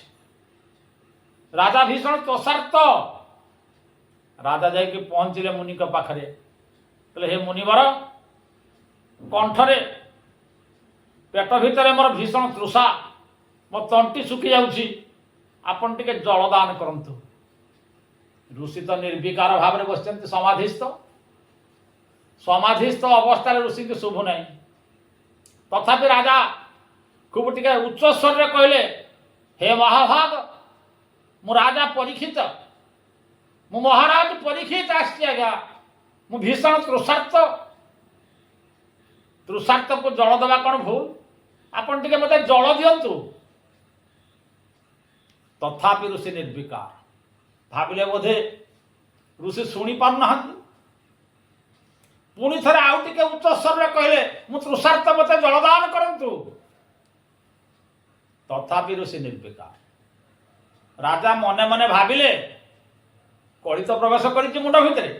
ରାଜା ଭୀଷଣ ତୋଷାର୍ଥ। ରାଜା ଯାଇକି ପହଞ୍ଚିଲେ ମୁନିଙ୍କ ପାଖରେ। କହିଲେ ହେ ମୁନିବର, କଣ୍ଠରେ ପେଟ ଭିତରେ ମୋର ଭୀଷଣ ତୃଷା, ମୋ ତଣ୍ଟି ଶୁଖି ଯାଉଛି, ଆପଣ ଟିକେ ଜଳ ଦାନ କରନ୍ତୁ। ଋଷି ତ ନିର୍ବିକାର ଭାବରେ ବସିଛନ୍ତି ସମାଧିସ୍ଥ। ସମାଧିସ୍ଥ ଅବସ୍ଥାରେ ଋଷିଙ୍କୁ ଶୁଭୁ ନାହିଁ। ତଥାପି ରାଜା ଖୁବ୍ ଟିକେ ଉଚ୍ଚ ସ୍ୱରରେ କହିଲେ, ହେ ମହାଭାଗ, ମୁଁ ରାଜା ପରୀକ୍ଷିତ, ମୁଁ ମହାରାଜ ପରୀକ୍ଷିତ ଆସିଛି ଆଜ୍ଞା। ମୁଁ ଭୀଷଣ ତୃଷାର୍ଥ। ତୃଷାର୍ଥକୁ ଜଳ ଦେବା କ'ଣ ଭୁଲ? ଆପଣ ଟିକେ ମୋତେ ଜଳ ଦିଅନ୍ତୁ। ତଥାପି ଋଷି ନିର୍ବିକାର। ଭାବିଲେ ବୋଧେ ଋଷି ଶୁଣି ପାରୁନାହାନ୍ତି। ପୁଣି ଥରେ ଆଉ ଟିକେ ଉଚ୍ଚ ସ୍ୱରରେ କହିଲେ, ମୁଁ ତୃଷାର୍ଥ, ମୋତେ ଜଳଦାନ କରନ୍ତୁ। ତଥାପି ଋଷି ନିର୍ବିକାର। ରାଜା ମନେ ମନେ ଭାବିଲେ, କଳି ତ ପ୍ରବେଶ କରିଛି ମୁଣ୍ଡ ଭିତରେ।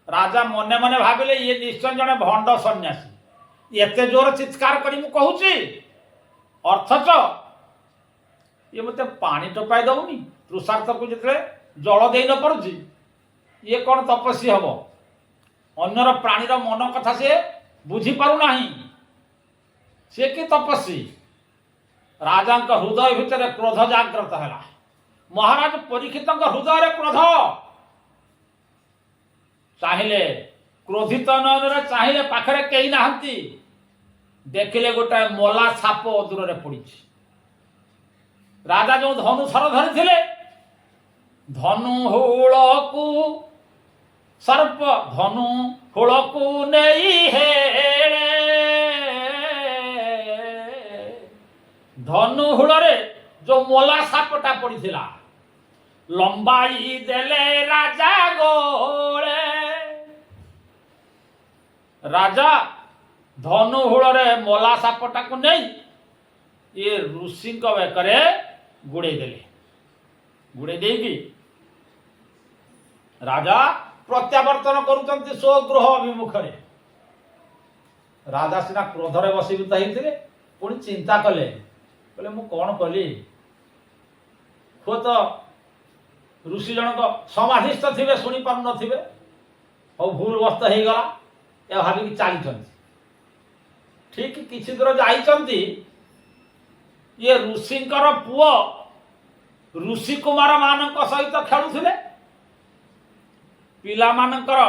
ରାଜା ମନେ ମନେ ଭାବିଲେ, ଇଏ ନିଶ୍ଚୟ ଜଣେ ଭଣ୍ଡ ସନ୍ନ୍ୟାସୀ। ଏତେ ଜୋର ଚିତ୍କାର କରି ମୁଁ କହୁଛି, ଅଥଚ ଇଏ ମୋତେ ପାଣି ଟୋପାଏ ଦେଉନି। ତୃଷାର୍ଥକୁ ଯେତେବେଳେ ଜଳ ଦେଇ ନ ପାରୁଛି, ଇଏ କ'ଣ ତପସ୍ୱୀ ହେବ? ଅନ୍ୟର ପ୍ରାଣୀର ମନ କଥା ସିଏ ବୁଝିପାରୁନାହିଁ। ସିଏ କି ତପସ୍ୱୀ? ରାଜାଙ୍କ ହୃଦୟ ଭିତରେ କ୍ରୋଧ ଜାଗ୍ରତ ହେଲା। ମହାରାଜ ପରୀକ୍ଷିତଙ୍କ ହୃଦୟରେ କ୍ରୋଧ। ଚାହିଁଲେ, କ୍ରୋଧିତ ନୟନରେ ଚାହିଁଲେ, ପାଖରେ କେହି ନାହାନ୍ତି। ଦେଖିଲେ ଗୋଟାଏ ମଲା ସାପ ଦୂରରେ ପଡ଼ିଛି। ରାଜା ଯେଉଁ ଧନୁଶର ଧରିଥିଲେ, ଧନୁ ହୁଳକୁ ସର୍ପ ଧନୁ ହୁଳକୁ ନେଇ ହେଳେ। ଧନୁ ହୁଳରେ ଯୋଉ ମଲା ସାପଟା ପଡ଼ିଥିଲା, ଲମ୍ବାଇ ଦେଲେ ରାଜା ଗୋଳେ। ରାଜା ଧନୁ ହୁଳରେ ମଲା ସାପଟାକୁ ନେଇ ଏ ଋଷିଙ୍କ ବେକରେ ଗୁଡ଼େଇ ଦେଲେ। ଗୁଡ଼େଇ ଦେଇକି ରାଜା ପ୍ରତ୍ୟାବର୍ତ୍ତନ କରୁଛନ୍ତି ସ୍ୱଗୃହ ଅଭିମୁଖରେ। ରାଜା ସିନା କ୍ରୋଧରେ ବଶୀଭୂତ ହେଇଥିଲେ, ପୁଣି ଚିନ୍ତା କଲେ, କହିଲେ ମୁଁ କ'ଣ କଲି? ହୁଏତ ଋଷି ଜଣକ ସମାଧିସ୍ଥ ଥିବେ, ଶୁଣି ପାରୁନଥିବେ। ହଉ, ଭୁଲବଶତ ହେଇଗଲା, ଏ ଭାବିକି ଚାଲିଛନ୍ତି। ଠିକ କିଛି ଦୂର ଯାଇଛନ୍ତି, ଇଏ ଋଷିଙ୍କର ପୁଅ ଋଷି କୁମାର ମାନଙ୍କ ସହିତ ଖେଳୁଥିଲେ। ପିଲାମାନଙ୍କର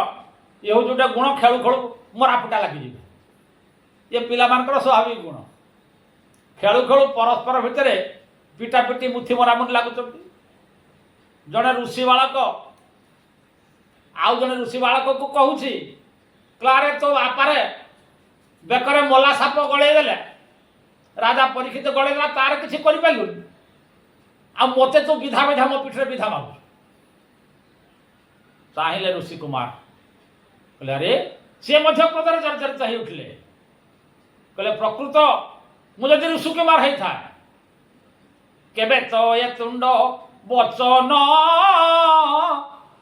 ଇଏ ହେଉଛି ଗୋଟେ ଗୁଣ, ଖେଳୁ ଖେଳୁ ମରାପିଟା ଲାଗିଯିବେ। ଏ ପିଲାମାନଙ୍କର ସ୍ୱାଭାବିକ ଗୁଣ। ଖେଳୁ ଖେଳୁ ପରସ୍ପର ଭିତରେ ପିଟାପିଟି ମୁଥି ମରାମୁରି ଲାଗୁଛନ୍ତି। ଜଣେ ଋଷି ବାଳକ ଆଉ ଜଣେ ଋଷି ବାଳକକୁ କହୁଛି, କ୍ଲାରେ ତୋ ବାପାରେ ବେକରେ ମଲା ସାପ ଗଳେଇ ଦେଲେ, ରାଜା ପରୀକ୍ଷିତ ଗଳେଇ ଦେଲା, ତାର କିଛି କରିପାରିଲୁନି, ଆଉ ମୋତେ ତୁ ବିଧା ବିଧା ମୋ ପିଠରେ ବିଧା ମାଗୁଛୁ। ଚାହିଁଲେ ଋଷି କୁମାର, କହିଲେ ଆରେ ସିଏ ମଧ୍ୟ କ୍ରୋଧରେ ଜର୍ଜରିତ ହେଇ ଉଠିଲେ। କହିଲେ ପ୍ରକୃତ ମୁଁ ଯଦି ଋଷି କୁମାର ହେଇଥାଏ, କେବେ ତ ଏ ତୁଣ୍ଡ ବଚନ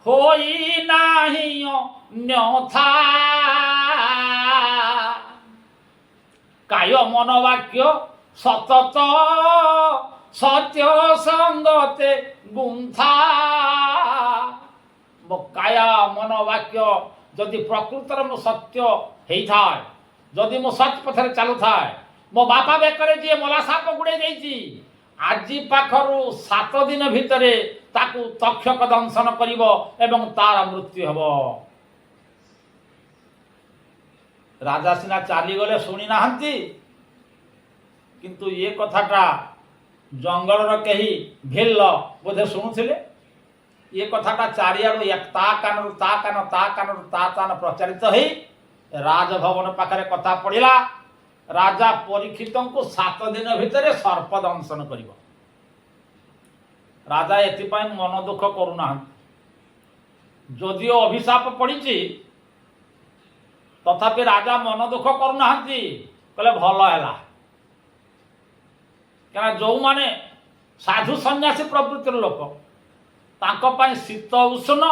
ହୋଇ ନାହିଁ ଅନ୍ୟଥା। କାୟ ମନ ବାକ୍ୟ ସତତ ସତ୍ୟ ସଙ୍ଗତେ ଗୁନ୍ଥା। ମୋ କାୟା ମନ ବାକ୍ୟ ଯଦି ପ୍ରକୃତରେ ମୁଁ ସତ୍ୟ ହେଇଥାଏ, ଯଦି ମୁଁ ସତ୍ ପଥରେ ଚାଲୁଥାଏ, ମୋ ବାପା ବେକରେ ଯିଏ ମଲା ସାପ ଗୁଡ଼େଇ ଦେଇଛି, ଆଜି ପାଖରୁ 7 ଦିନ ଭିତରେ ତାକୁ ତକ୍ଷକ ଦଂଶନ କରିବ ଏବଂ ତାର ମୃତ୍ୟୁ ହେବ। ରାଜା ସିନା ଚାଲିଗଲେ, ଶୁଣି ନାହାନ୍ତି, କିନ୍ତୁ ଏ କଥାଟା ଜଙ୍ଗଲର କେହି ଭିଲ୍ଲ ବୋଧେ ଶୁଣୁଥିଲେ। ଏ କଥାଟା ଚାରିଆଡ଼ୁ ତା କାନରୁ ତା କାନ, ତା କାନରୁ ତା କାନ ପ୍ରଚାରିତ ହେଇ ରାଜଭବନ ପାଖରେ କଥା ପଡ଼ିଲା। ରାଜା ପରୀକ୍ଷିତଙ୍କୁ 7 ଦିନ ଭିତରେ ସର୍ପ ଦଂଶନ କରିବ। ରାଜା ଏଥିପାଇଁ ମନ ଦୁଃଖ କରୁନାହାନ୍ତି। ଯଦିଓ ଅଭିଶାପ ପଡ଼ିଛି ତଥାପି ରାଜା ମନ ଦୁଃଖ କରୁନାହାନ୍ତି, କହିଲେ ଭଲ ହେଲା। କାରଣ ଯେଉଁମାନେ ସାଧୁ ସନ୍ନ୍ୟାସୀ ପ୍ରବୃତ୍ତିର ଲୋକ ତାଙ୍କ ପାଇଁ ଶୀତ ଉଷ୍ଣ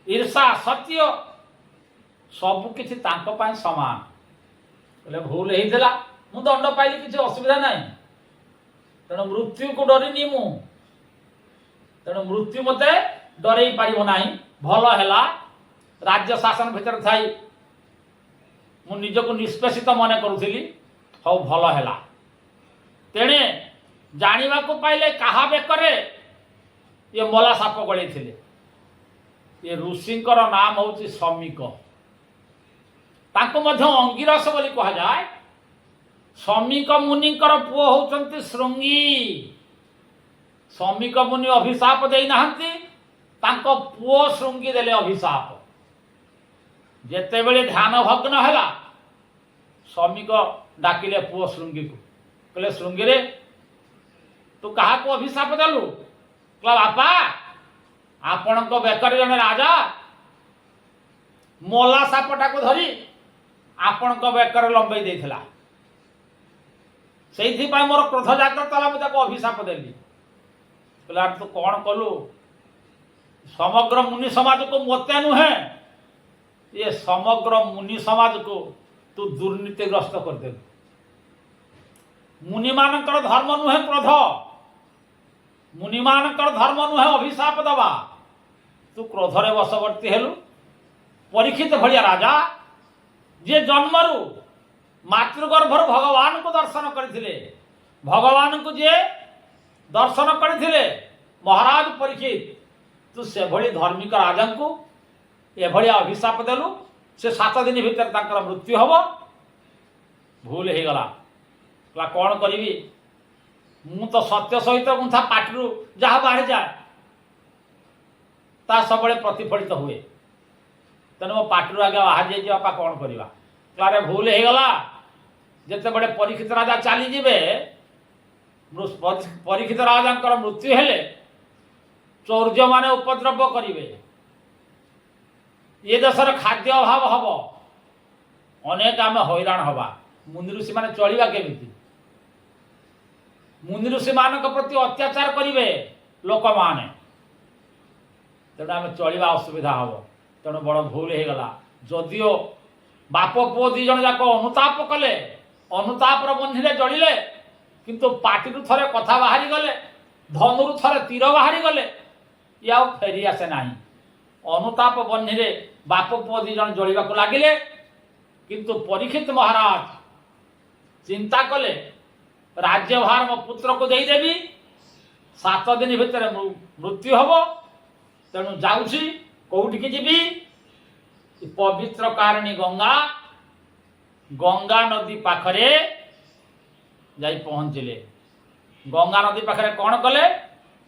ଈର୍ଷା ସତ୍ୟ ସବୁକିଛି ତାଙ୍କ ପାଇଁ ସମାନ। କହିଲେ ଭୁଲ ହେଇଥିଲା, ମୁଁ ଦଣ୍ଡ ପାଇଲି, କିଛି ଅସୁବିଧା ନାହିଁ। ତେଣୁ ମୃତ୍ୟୁକୁ ଡରିନି ମୁଁ, ତେଣୁ ମୃତ୍ୟୁ ମୋତେ ଡରେଇ ପାରିବ ନାହିଁ। ଭଲ ହେଲା ରାଜ୍ୟ ଶାସନ ଭିତରେ ଥାଇ ମୁଁ ନିଜକୁ ନିଷ୍ପେଷିତ ମନେ କରୁଥିଲି, ହଉ ଭଲ ହେଲା। ତେଣେ ଜାଣିବାକୁ ପାଇଲେ କାହା ବେକରେ ଇଏ ମଲା ସାପ ଗଳେଇଥିଲେ। ଏ ଋଷିଙ୍କର ନାମ ହେଉଛି ଶମିକ। ତାଙ୍କୁ ମଧ୍ୟ ଅଙ୍ଗିରସ ବୋଲି କୁହାଯାଏ। ଶମିକ ମୁନିଙ୍କର ପୁଅ ହେଉଛନ୍ତି ଶୃଙ୍ଗି। ଶମିକ ମୁନି ଅଭିଶାପ ଦେଇନାହାନ୍ତି, ତାଙ୍କ ପୁଅ ଶୃଙ୍ଗି ଦେଲେ ଅଭିଶାପ। ଯେତେବେଳେ ଧ୍ୟାନ ଭଗ୍ନ ହେଲା ଶମିକ ଡାକିଲେ ପୁଅ ଶୃଙ୍ଗିକୁ, କହିଲେ ଶୃଙ୍ଗିରେ ତୁ କାହାକୁ ଅଭିଶାପ ଦେଲୁ? କହିଲା ବାପା, ଆପଣଙ୍କ ବେକରେ ଜଣେ ରାଜା ମଲା ସାପଟାକୁ ଧରି ଆପଣଙ୍କ ବେକରେ ଲମ୍ବେଇ ଦେଇଥିଲା, ସେଇଥିପାଇଁ ମୋର କ୍ରୋଧ ଜାଗ୍ରତ ହେଲା, ମୁଁ ତାକୁ ଅଭିଶାପ ଦେଲି। କହିଲା ତୁ କ'ଣ କଲୁ? ସମଗ୍ର ମୁନି ସମାଜକୁ ମୋତେ ନୁହେଁ, ଏ ସମଗ୍ର ମୁନି ସମାଜକୁ ତୁ ଦୁର୍ନୀତିଗ୍ରସ୍ତ କରିଦେଲୁ। ମୁନିମାନଙ୍କର ଧର୍ମ ନୁହେଁ କ୍ରୋଧ, ମୁନିମାନଙ୍କର ଧର୍ମ ନୁହେଁ ଅଭିଶାପ ଦେବା। ତୁ କ୍ରୋଧରେ ବଶବର୍ତ୍ତୀ ହେଲୁ। ପରୀକ୍ଷିତ ଭଳିଆ ରାଜା ଯିଏ ଜନ୍ମରୁ ମାତୃଗର୍ଭରୁ ଭଗବାନଙ୍କୁ ଦର୍ଶନ କରିଥିଲେ, ଭଗବାନଙ୍କୁ ଯିଏ ଦର୍ଶନ କରିଥିଲେ ମହାରାଜ ପରୀକ୍ଷିତ, ତୁ ସେଭଳି ଧାର୍ମିକ ରାଜାଙ୍କୁ ଏଭଳିଆ ଅଭିଶାପ ଦେଲୁ। ସେ 7 ଦିନ ଭିତରେ ତାଙ୍କର ମୃତ୍ୟୁ ହେବ। ଭୁଲ ହେଇଗଲା। କହିଲା କ'ଣ କରିବି? ମୁଁ ତ ସତ୍ୟ ସହିତ ଗୁନ୍ଥା ପାଟିରୁ ଯାହା ବାହାରିଯାଏ ତାହା ସବୁବେଳେ ପ୍ରତିଫଳିତ ହୁଏ। ତେଣୁ ମୋ ପାଟିରୁ ଆগে ବାହାରି ଯାଇଛି, ବାପା କ'ଣ କରିବା? କହିଲା ଭୁଲ ହେଇଗଲା। ଯେତେବେଳେ ପରୀକ୍ଷିତ ରାଜା ଚାଲିଯିବେ, ପରୀକ୍ଷିତ ରାଜାଙ୍କର ମୃତ୍ୟୁ ହେଲେ ଚୌର୍ଯ୍ୟମାନେ ଉପଦ୍ରବ କରିବେ, ଏ ଦେଶରେ ଖାଦ୍ୟ ଅଭାବ ହେବ, ଅନେକ ଆମେ ହଇରାଣ ହେବା। ମୁନି ଋଷିମାନେ ଚଳିବା କେମିତି? ମୁନି ଋଷିମାନଙ୍କ ପ୍ରତି ଅତ୍ୟାଚାର କରିବେ ଲୋକମାନେ, ତେଣୁ ଆମେ ଚଳିବା ଅସୁବିଧା ହେବ। ତେଣୁ ବଡ଼ ଭୁଲ ହେଇଗଲା। ଯଦିଓ ବାପ ପୁଅ 2 ଜଣ ଯାକ ଅନୁତାପ କଲେ, ଅନୁତାପର ବହ୍ନିରେ ଜଳିଲେ, କିନ୍ତୁ ପାଟିରୁ ଥରେ କଥା ବାହାରିଗଲେ, ଧନୁରୁ ଥରେ ତୀର ବାହାରିଗଲେ, ଇଏ ଆଉ ଫେରି ଆସେ ନାହିଁ। ଅନୁତାପ ବହ୍ନିରେ ବାପ ପୁଅ 2 ଜଣ ଜଳିବାକୁ ଲାଗିଲେ। କିନ୍ତୁ ପରୀକ୍ଷିତ ମହାରାଜ ଚିନ୍ତା କଲେ, ରାଜ୍ୟଭାର ମୋ ପୁତ୍ରକୁ ଦେଇଦେବି, 7 ଦିନ ଭିତରେ ମୃତ୍ୟୁ ହେବ। ତେଣୁ ଯାଉଛି, କୋଉଠିକି ଯିବି? ପବିତ୍ର କାରିଣୀ ଗଙ୍ଗା, ଗଙ୍ଗା ନଦୀ ପାଖରେ ଯାଇ ପହଞ୍ଚିଲେ। ଗଙ୍ଗା ନଦୀ ପାଖରେ କ'ଣ କଲେ?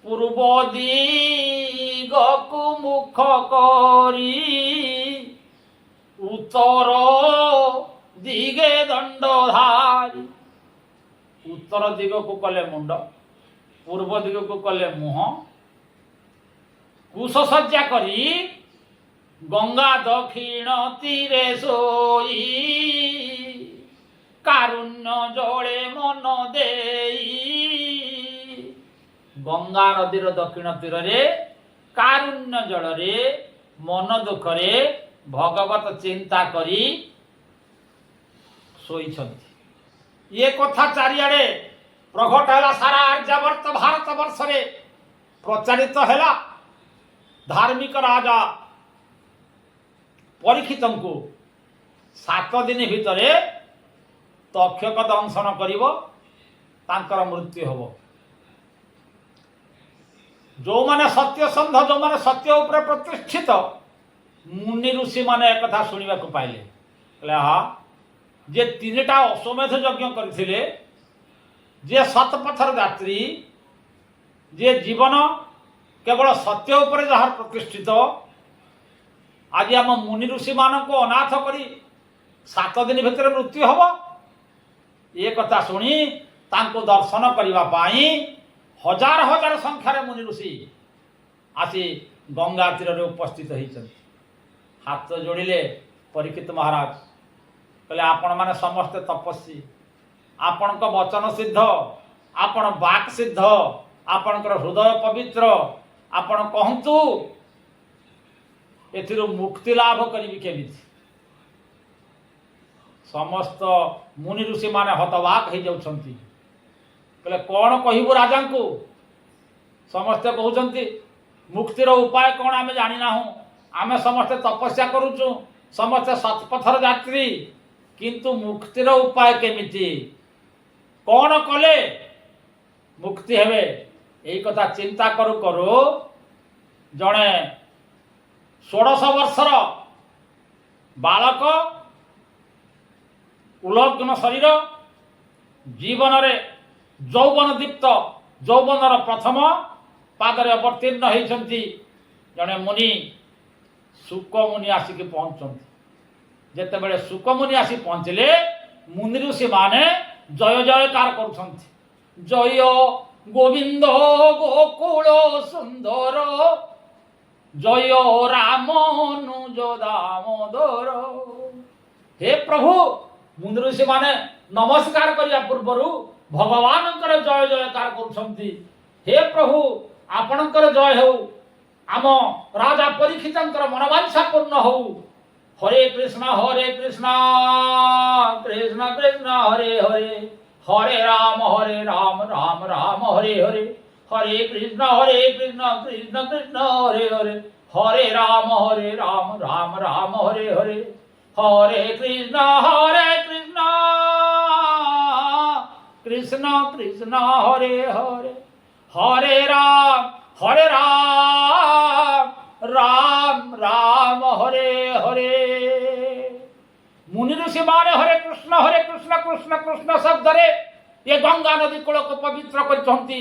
ପୂର୍ବ ଦିଗକୁ ମୁଖ କରି ଉତ୍ତର ଦିଗେ ଦଣ୍ଡଧାରୀ। ଉତ୍ତର ଦିଗକୁ କଲେ ମୁଣ୍ଡ, ପୂର୍ବ ଦିଗକୁ କଲେ ମୁହଁ, କୁଶସଜ୍ଜା କରି ଗଙ୍ଗା ଦକ୍ଷିଣ ତୀରେ ଶୋଇ କାରୁଣ୍ୟ ଜଳେ ମନ ଦେଇ। ଗଙ୍ଗା ନଦୀର ଦକ୍ଷିଣ ତୀରରେ କାରୁଣ୍ୟ ଜଳରେ ମନ ଦୁଃଖରେ ଭଗବତ ଚିନ୍ତା କରି ଶୋଇଛନ୍ତି। ଏ କଥା ଚାରିଆଡ଼େ ପ୍ରଘଟ ହେଲା, ସାରା ଆର୍ଯ୍ୟାବର୍ତ ଭାରତ ବର୍ଷରେ ପ୍ରଚାରିତ ହେଲା। ଧାର୍ମିକ ରାଜା ପରୀକ୍ଷିତଙ୍କୁ 7 ଦିନ ଭିତରେ ତକ୍ଷକ ଦଂଶନ କରିବ, ତାଙ୍କର ମୃତ୍ୟୁ ହେବ। ଯେଉଁମାନେ ସତ୍ୟସନ୍ଧ, ଯେଉଁମାନେ ସତ୍ୟ ଉପରେ ପ୍ରତିଷ୍ଠିତ ମୁନି ଋଷିମାନେ ଏକଥା ଶୁଣିବାକୁ ପାଇଲେ। କହିଲେ ଯେ 3ଟା ଅଶ୍ୱମେଧ ଯଜ୍ଞ କରିଥିଲେ, ଯିଏ ସତପଥର ଯାତ୍ରୀ, ଯିଏ ଜୀବନ କେବଳ ସତ୍ୟ ଉପରେ ଯାହାର ପ୍ରତିଷ୍ଠିତ, ଆଜି ଆମ ମୁନି ଋଷିମାନଙ୍କୁ ଅନାଥ କରି 7 ଦିନ ଭିତରେ ମୃତ୍ୟୁ ହେବ। ଏ କଥା ଶୁଣି ତାଙ୍କୁ ଦର୍ଶନ କରିବା ପାଇଁ ହଜାର ହଜାର ସଂଖ୍ୟାରେ ମୁନି ଋଷି ଆସି ଗଙ୍ଗା ତୀରରେ ଉପସ୍ଥିତ ହେଇଛନ୍ତି। ହାତ ଯୋଡ଼ିଲେ ପରୀକ୍ଷିତ ମହାରାଜ, କହିଲେ ଆପଣମାନେ ସମସ୍ତେ ତପସ୍ୱୀ, ଆପଣଙ୍କ ବଚନ ସିଦ୍ଧ, ଆପଣ ବାକ୍ ସିଦ୍ଧ, ଆପଣଙ୍କର ହୃଦୟ ପବିତ୍ର, ଆପଣ କହନ୍ତୁ ଏଥିରୁ ମୁକ୍ତି ଲାଭ କରିବି କେମିତି? ସମସ୍ତ ମୁନି ଋଷିମାନେ ହତବାକ୍ ହେଇଯାଉଛନ୍ତି। କହିଲେ କ'ଣ କହିବୁ ରାଜାଙ୍କୁ? ସମସ୍ତେ କହୁଛନ୍ତି ମୁକ୍ତିର ଉପାୟ କ'ଣ ଆମେ ଜାଣିନାହୁଁ, ଆମେ ସମସ୍ତେ ତପସ୍ୟା କରୁଛୁ, ସମସ୍ତେ ସତ୍ପଥର ଯାତ୍ରୀ, କିନ୍ତୁ ମୁକ୍ତିର ଉପାୟ କେମିତି, କ'ଣ କଲେ ମୁକ୍ତି ହେବେ? ଏଇ କଥା ଚିନ୍ତା କରୁ କରୁ ଜଣେ 16 ବର୍ଷର ବାଳକ, ଉଲଗ୍ନ ଶରୀର, ଜୀବନରେ ଯୌବନ ଦୀପ୍ତ, ଯୌବନର ପ୍ରଥମ ପାଦରେ ଅବତୀର୍ଣ୍ଣ ହେଇଛନ୍ତି ଜଣେ ମୁନି, ଶୁକ ମୁନି ଆସିକି ପହଞ୍ଚନ୍ତି। ଯେତେବେଳେ ଶୁକ ମୁନି ଆସି ପହଞ୍ଚିଲେ, ମୁନି ଋଷିମାନେ ଜୟ ଜୟକାର କରୁଛନ୍ତି। ଜୟ ଗୋବିନ୍ଦ ଗୋକୁଳ ସୁନ୍ଦର, ଜୟ ରାମ ଅନୁଜ ଦାମୋଦର। ହେ ପ୍ରଭୁ, ମୁନି ଋଷିମାନେ ନମସ୍କାର କରିବା ପୂର୍ବରୁ ଭଗବାନଙ୍କର ଜୟ ଜୟକାର କରୁଛନ୍ତି। ହେ ପ୍ରଭୁ, ଆପଣଙ୍କର ଜୟ ହେଉ, ଆମ ରାଜା ପରୀକ୍ଷିତଙ୍କର ମନୋବାଞ୍ଛା ପୂର୍ଣ୍ଣ ହଉ। ହରେ କୃଷ୍ଣ କୃଷ୍ଣ କୃଷ୍ଣ ହରେ ହରେ, ହରେ ରାମ ରାମ ରାମ ହରେ ହରେ, ହରେ କୃଷ୍ଣ କୃଷ୍ଣ କୃଷ୍ଣ ହରେ ହରେ, ହରେ ରାମ ରାମ ରାମ ହରେ হরে, হরে কৃষ্ণ কৃষ্ণ কৃষ্ণ হরে হরে, হরে রাম রাম রাম হরে হরে। মুনি ঋষি মানে হরে কৃষ্ণ কৃষ্ণ কৃষ্ণ শব্দরে ଏ ଗଙ୍ଗା ନଦୀ କୂଳକୁ ପବିତ୍ର କରିଛନ୍ତି।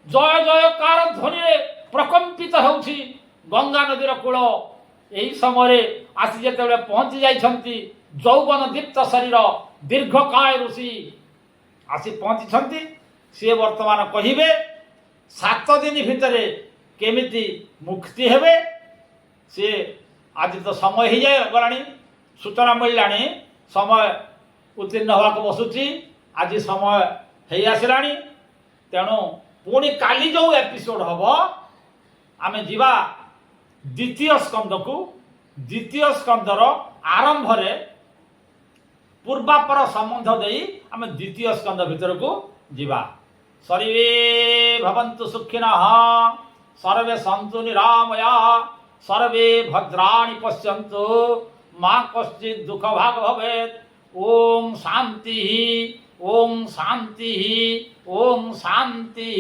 ଜୟ ଜୟକାର ଧ୍ୱନିରେ ପ୍ରକମ୍ପିତ ହେଉଛି ଗଙ୍ଗା ନଦୀର କୂଳ। ଏହି ସମୟରେ ଆସି ଯେତେବେଳେ ପହଞ୍ଚି ଯାଇଛନ୍ତି, ଯୌବନ ଦୀପ୍ତ ଶରୀର ଦୀର୍ଘକାୟ ଋଷି ଆସି ପହଞ୍ଚିଛନ୍ତି। ସିଏ ବର୍ତ୍ତମାନ କହିବେ 7 ଦିନ ଭିତରେ କେମିତି ମୁକ୍ତି ହେବେ। ସିଏ ଆଜି ତ ସମୟ ହେଇଗଲାଣି, ସୂଚନା ମିଳିଲାଣି, ସମୟ ଉତ୍ତୀର୍ଣ୍ଣ ହେବାକୁ ବସୁଛି। ଆଜି ସମୟ ହେଇ ଆସିଲାଣି, ତେଣୁ ପୁଣି କାଲି ଯେଉଁ ଏପିସୋଡ଼ ହେବ, ଆମେ ଯିବା ଦ୍ୱିତୀୟ ସ୍କନ୍ଧକୁ। ଦ୍ୱିତୀୟ ସ୍କନ୍ଧର ଆରମ୍ଭରେ ପୂର୍ବାପର ସମ୍ବନ୍ଧ ଦେଇ ଆମେ ଦ୍ୱିତୀୟ ସ୍କନ୍ଧ ଭିତରକୁ ଯିବା। ସର୍ବେ ଭବନ୍ତୁ ସୁଖିନଃ, ସର୍ବେ ସନ୍ତୁ ନିରାମୟା, ସର୍ବେ ଭଦ୍ରାଣି ପଶ୍ୟନ୍ତୁ, ମା କଶ୍ଚିତ୍ ଦୁଃଖ ଭାଗ ଭବେତ୍। ଓಂ ଶାନ୍ତି, ଓಂ ଶାନ୍ତି, ଓಂ ଶାନ୍ତି।